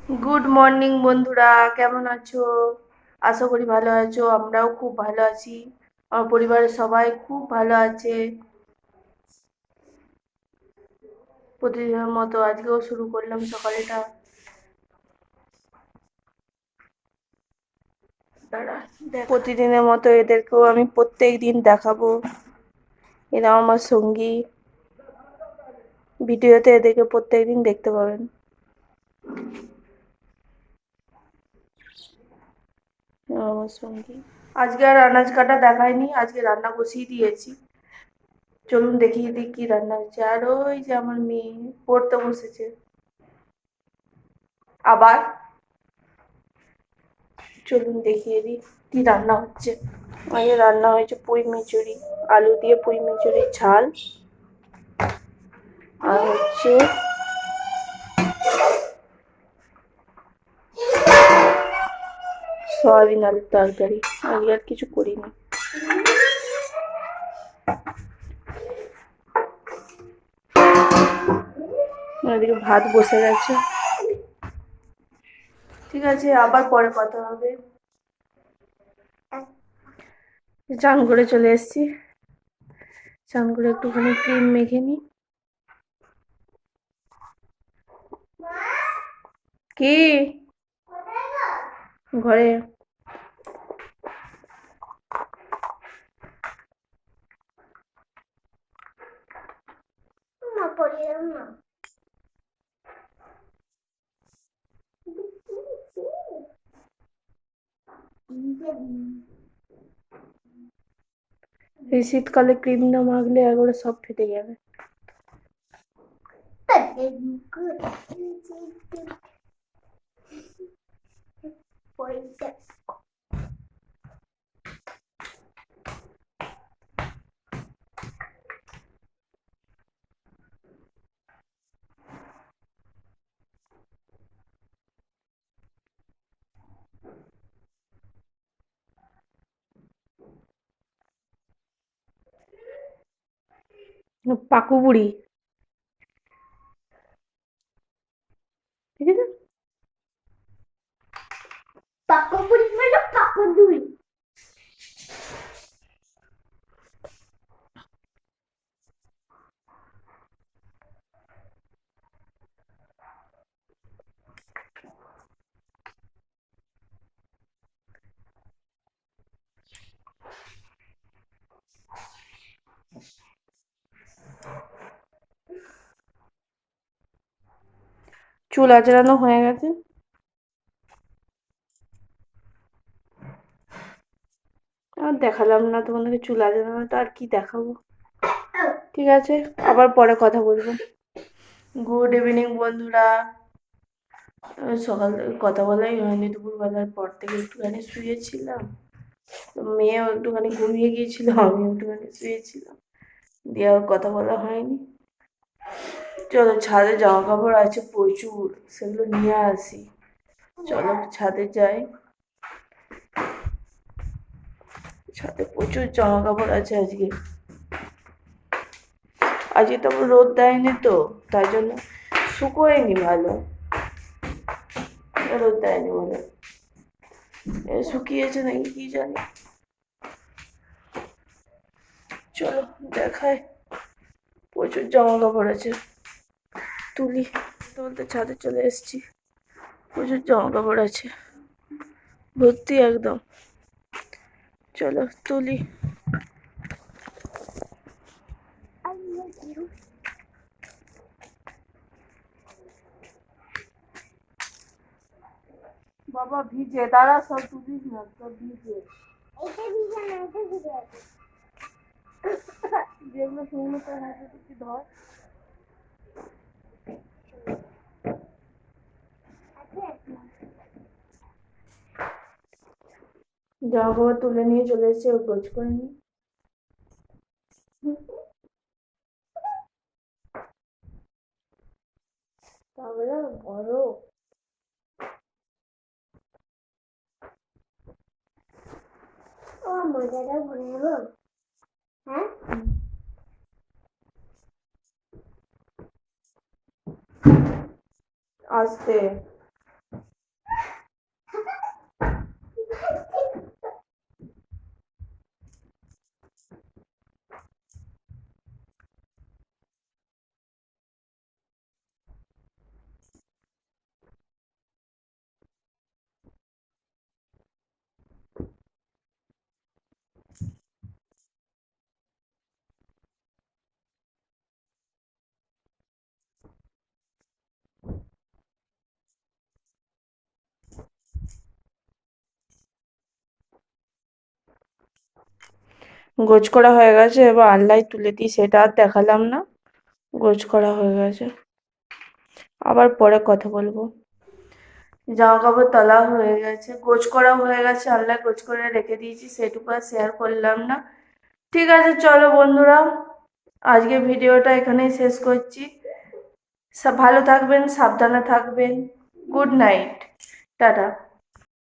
Good morning বন্ধুরা, কেমন আছো? আশা করি ভালো আছো। আমরাও খুব ভালো আছি। আমার পরিবারের সবাই খুব ভালো আছে। প্রতিদিনের মতো আজকেও শুরু করলাম সকালটা। প্রতিদিনের মতো এদেরকেও আমি প্রত্যেক দিন দেখাবো। এরা আমার সঙ্গী। ভিডিওতে এদেরকে প্রত্যেক দিন দেখতে পাবেন। এরা আমার সঙ্গী। আজকে আর আনাজ কাটা দেখায়নি, আজকে রান্না বসিয়ে দিয়েছি। চলুন দেখিয়ে দিই কি রান্না হচ্ছে। আর ওই যে আমার মেয়ে পড়তে বসেছে আবার। চলুন দেখিয়ে দিই কি রান্না হচ্ছে। আজকে রান্না হয়েছে পুঁই মিচুরি, আলু দিয়ে পুঁই মিচুরির ঝাল। আর হচ্ছে সয়াবিন আলুর তরকারি। আজকে আর কিছু করিনি। এদিকে ভাত বসে গেছে। ঠিক আছে, আবার পরে কথা হবে। চান করে চলে এসেছি। চান করে একটুখানি ক্রিম মেখে নি। কি ঘরে? এই শীতকালে ক্রিম না মাখলে একবারে সব ফেটে যাবে। পাকু বুড়ি, ঠিক আছে। পাকু বুড়ি মানে পাকু বুড়ি। চুল আঁচড়ানো হয়ে গেছে। আর দেখালাম না তোমাদেরকে চুল আঁচড়ানোটা, আর কি দেখাবো। ঠিক আছে, আবার পরে কথা বলবো। গুড ইভিনিং বন্ধুরা। সকাল থেকে কথা বলাই হয়নি। দুপুরবেলার পর থেকে একটুখানি শুয়েছিলাম। মেয়েও একটুখানি ঘুমিয়ে গিয়েছিল, আমিও একটুখানি শুয়েছিলাম, দিয়ে আর কথা বলা হয়নি। চলো, ছাদে জামা কাপড় আছে প্রচুর, সেগুলো নিয়ে আসি। চলো ছাদে যাই। ছাদে প্রচুর জামা কাপড় আছে আজকে। আজকে তো রোদ দেয়নি, তো তাই জন্য শুকোয়নি ভালো। রোদ দেয়নি বলে শুকিয়েছে নাকি কি জানি। চলো দেখায়। প্রচুর জামা কাপড় আছে, তুলি। তুলতে ছাদে চলে এসেছি। প্রচুর জামা কাপড় আছে, ভর্তি একদম। চলো তুলি। বাবা ভিজে, দাঁড়া, সব তুলিস না, সব ভিজে। যেগুলো শুকনো তার হাতে কিছু ধর। জামা কাপড় তুলে নিয়ে চলে এসেছি, ও গোছ করে নি। তাহলে বড় ও মজাটা ভরে নেবো। হ্যাঁ, আস্তে। গোছ করা হয়ে গেছে, এবার আলনায় তুলে দিই, সেটা আর দেখালাম না। গোছ করা হয়ে গেছে, আবার পরে কথা বলবো। জামা কাপড় তোলা হয়ে গেছে, গোছ করা হয়ে গেছে, আলনায় গোছ করে রেখে দিয়েছি, সেটুকু আর শেয়ার করলাম না। ঠিক আছে চলো বন্ধুরা, আজকে ভিডিওটা এখানেই শেষ করছি। সব ভালো থাকবেন, সাবধানে থাকবেন। Good night, tata.